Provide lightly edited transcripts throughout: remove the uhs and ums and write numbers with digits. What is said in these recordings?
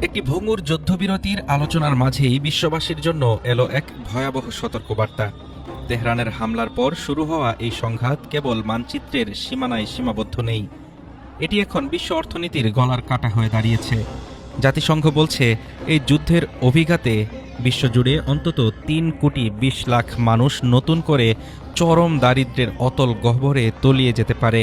একটি ভঙ্গুর যুদ্ধবিরতির আলোচনার মাঝেই বিশ্ববাসীর জন্য এলো এক ভয়াবহ সতর্কবার্তা। তেহরানের হামলার পর শুরু হওয়া এই সংঘাত কেবল মানচিত্রের সীমানায় সীমাবদ্ধ নেই, এটি এখন বিশ্ব অর্থনীতির গলার কাটা হয়ে দাঁড়িয়েছে। জাতিসংঘ বলছে এই যুদ্ধের অভিঘাতে বিশ্বজুড়ে অন্তত 3,20,00,000 মানুষ নতুন করে চরম দারিদ্র্যের অতল গহ্বরে তলিয়ে যেতে পারে।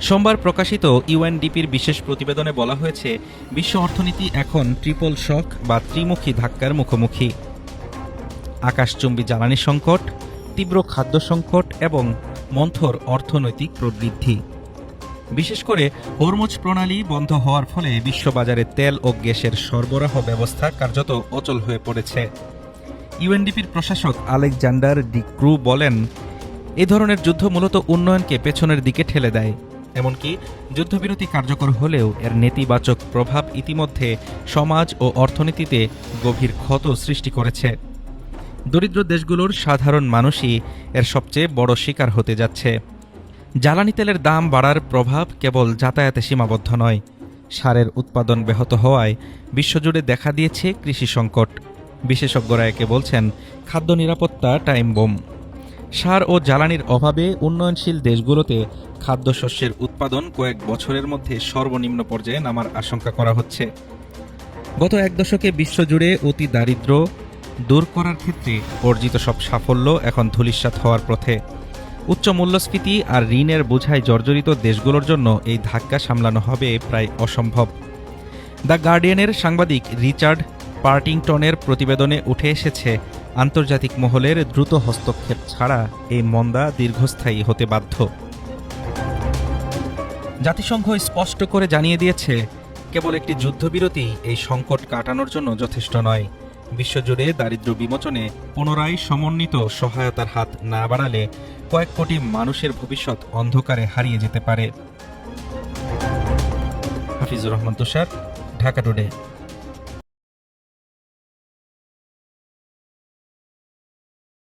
সোমবার প্রকাশিত ইউএনডিপির বিশেষ প্রতিবেদনে বলা হয়েছে, বিশ্ব অর্থনীতি এখন ট্রিপল শক বা ত্রিমুখী ধাক্কার মুখোমুখি। আকাশচুম্বী জ্বালানি সংকট, তীব্র খাদ্য সংকট এবং মন্থর অর্থনৈতিক প্রবৃদ্ধি। বিশেষ করে হরমুজ প্রণালী বন্ধ হওয়ার ফলে বিশ্ববাজারে তেল ও গ্যাসের সরবরাহ ব্যবস্থা কার্যত অচল হয়ে পড়েছে। ইউএনডিপির প্রশাসক আলেকজান্ডার ডি ক্রু বলেন, এই ধরনের যুদ্ধ মূলত উন্নয়নকে পেছনের দিকে ঠেলে দেয়। এমনকি যুদ্ধবিরতি কার্যকর হলেও এর নেতিবাচক প্রভাব ইতিমধ্যে সমাজ ও অর্থনীতিতে গভীর ক্ষত সৃষ্টি করেছে। দরিদ্র দেশগুলোর সাধারণ মানুষই এর সবচেয়ে বড় শিকার হতে যাচ্ছে। জ্বালানি তেলের দাম বাড়ার প্রভাব কেবল যাতায়াতে সীমাবদ্ধ নয়, সারের উৎপাদন ব্যাহত হওয়ায় বিশ্বজুড়ে দেখা দিয়েছে কৃষি সংকট। বিশেষজ্ঞরা একে বলছেন খাদ্য নিরাপত্তা টাইম বোম। সার ও জ্বালানির অভাবে উন্নয়নশীল দেশগুলোতে খাদ্যশস্যের উৎপাদন কয়েক বছরের মধ্যে সর্বনিম্ন পর্যায়ে নামার আশঙ্কা করা হচ্ছে। গত এক দশকে বিশ্বজুড়ে অতি দারিদ্র্য দূর করার ক্ষেত্রে অর্জিত সব সাফল্য এখন ধূলিসাৎ হওয়ার পথে। উচ্চ মূল্যস্ফীতি আর ঋণের বোঝায় জর্জরিত দেশগুলোর জন্য এই ধাক্কা সামলানো হবে প্রায় অসম্ভব। দ্য গার্ডিয়ানের সাংবাদিক রিচার্ড পার্টিংটনের প্রতিবেদনে উঠে এসেছে, আন্তর্জাতিক মহলের দ্রুত হস্তক্ষেপ ছাড়া এই মন্দা দীর্ঘস্থায়ী হতে বাধ্য। জাতিসংঘ স্পষ্ট করে জানিয়ে দিয়েছে, কেবল একটি যুদ্ধবিরতি এই সংকট কাটানোর জন্য যথেষ্ট নয়। বিশ্বজুড়ে দারিদ্র্য বিমোচনে পুনরায় সমন্বিত সহায়তার হাত না বাড়ালে কয়েক কোটি মানুষের ভবিষ্যৎ অন্ধকারে হারিয়ে যেতে পারে। হাফিজুর রহমান তুষার, ঢাকা টুডে।